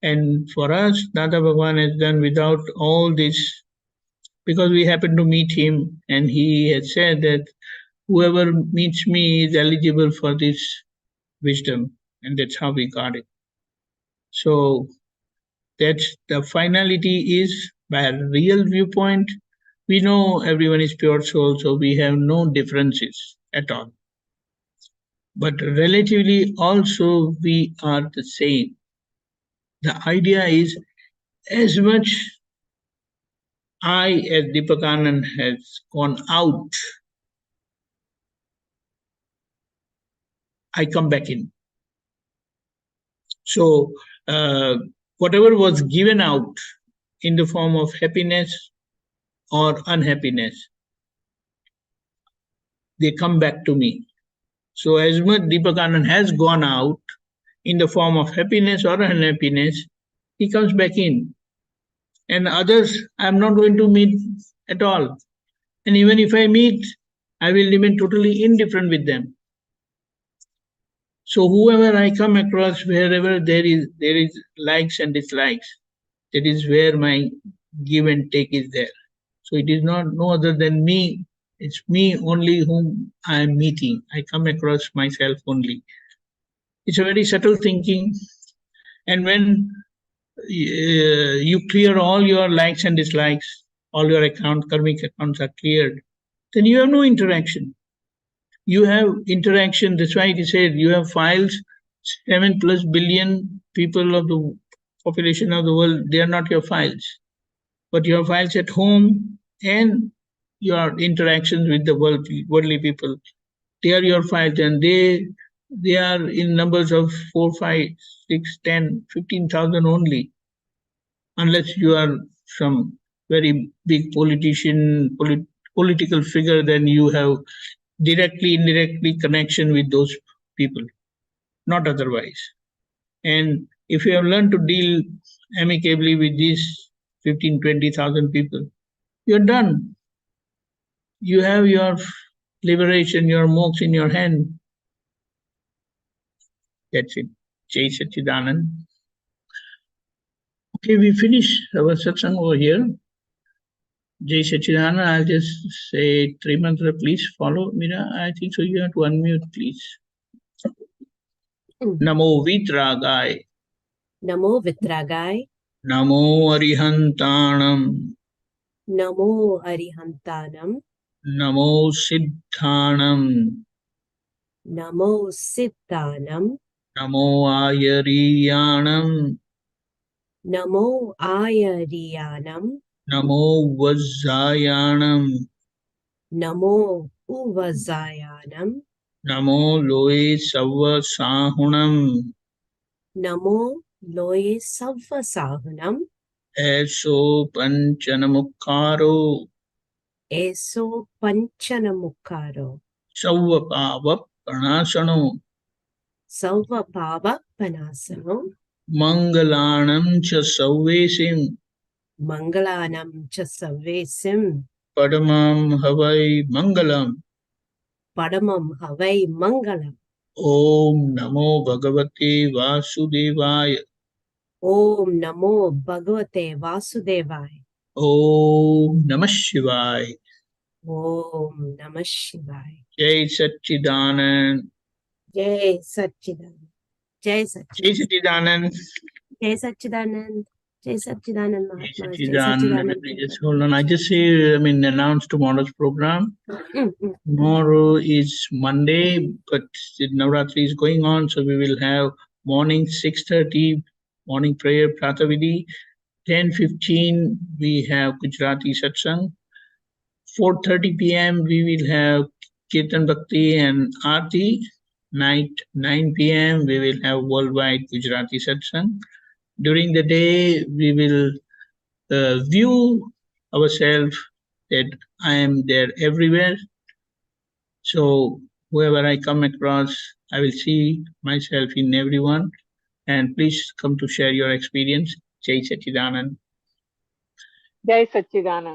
And for us, Dada Bhagwan has done without all this, because we happened to meet him and he has said that whoever meets me is eligible for this wisdom, and that's how we got it. So that's the finality is by a real viewpoint. We know everyone is pure soul, so we have no differences at all. But relatively also we are the same. The idea is, as much I as Deepakanand has gone out, I come back in. So whatever was given out in the form of happiness or unhappiness, they come back to me. So as much Deepakanand has gone out in the form of happiness or unhappiness, he comes back in. And others I'm not going to meet at all. And even if I meet, I will remain totally indifferent with them. So whoever I come across, wherever there is likes and dislikes, that is where my give and take is there. So it is not no other than me. It's me only whom I am meeting. I come across myself only. It's a very subtle thinking. And when you clear all your likes and dislikes, all your karmic accounts are cleared, then you have no interaction. You have interaction, that's why it is said you have files, 7+ billion people of the population of the world, they are not your files. But your files at home and your interactions with the worldly people, they are your files, and they are in numbers of 4, 5, 6, 10, 15,000 only. Unless you are some very big politician, political figure, then you have directly, indirectly connection with those people, not otherwise. And if you have learned to deal amicably with these 15, 20,000 people, you're done. You have your liberation, your moksha in your hand. That's it. Jai Satchidanand. Okay, we finish our satsang over here. Jai Satchidanand, I'll just say 3 mantra, please follow. Mira, I think so you have to unmute, please. Namo Vitragaya, Namo Vitragai, Namo Arihantanam, Namo Arihantanam, Namo Siddhanam, Namo Siddhanam, Namo Ayariyanam, Namo Ayariyanam, Namo Vajjayanam, Namo Uvazayanam, Namo Loe Sava Sahunam, Namo Loye Savvasahunam, Eso Panchanamukkaro, Eso Panchanamukaro, Savvapava Pranasano, Savvapava Panasano, Mangalanam cha Sauvesim, Mangalanam cha Savesim, Padamam Havai Mangalam. Padamam Havai Mangalam. Om Namo Bhagavate Vasudevaya. Om Namo Bhagavate Vasudevaya. Om Namah Shivaya. Om Namah Shivaya. Jai Satchidanand. Jai Satchidanand. Jai Jai Satchidanand. Satchidanand. Jai Satchidanand. Jai Satchidanand Jai Mahatma. Jai Satchidanand. Satchidanand. Just hold on. I just say, announce tomorrow's program. Mm. Tomorrow is Monday, but the Navratri is going on, so we will have morning 6:30, morning prayer, Pratavidi. 10:15, we have Gujarati Satsang. 4:30 p.m., we will have Kirtan Bhakti and Aarti. Night 9 p.m., we will have worldwide Gujarati Satsang. During the day, we will view ourselves that I am there everywhere. So whoever I come across, I will see myself in everyone. And please come to share your experience. Jai Satchidanand. Jai Satchidanand.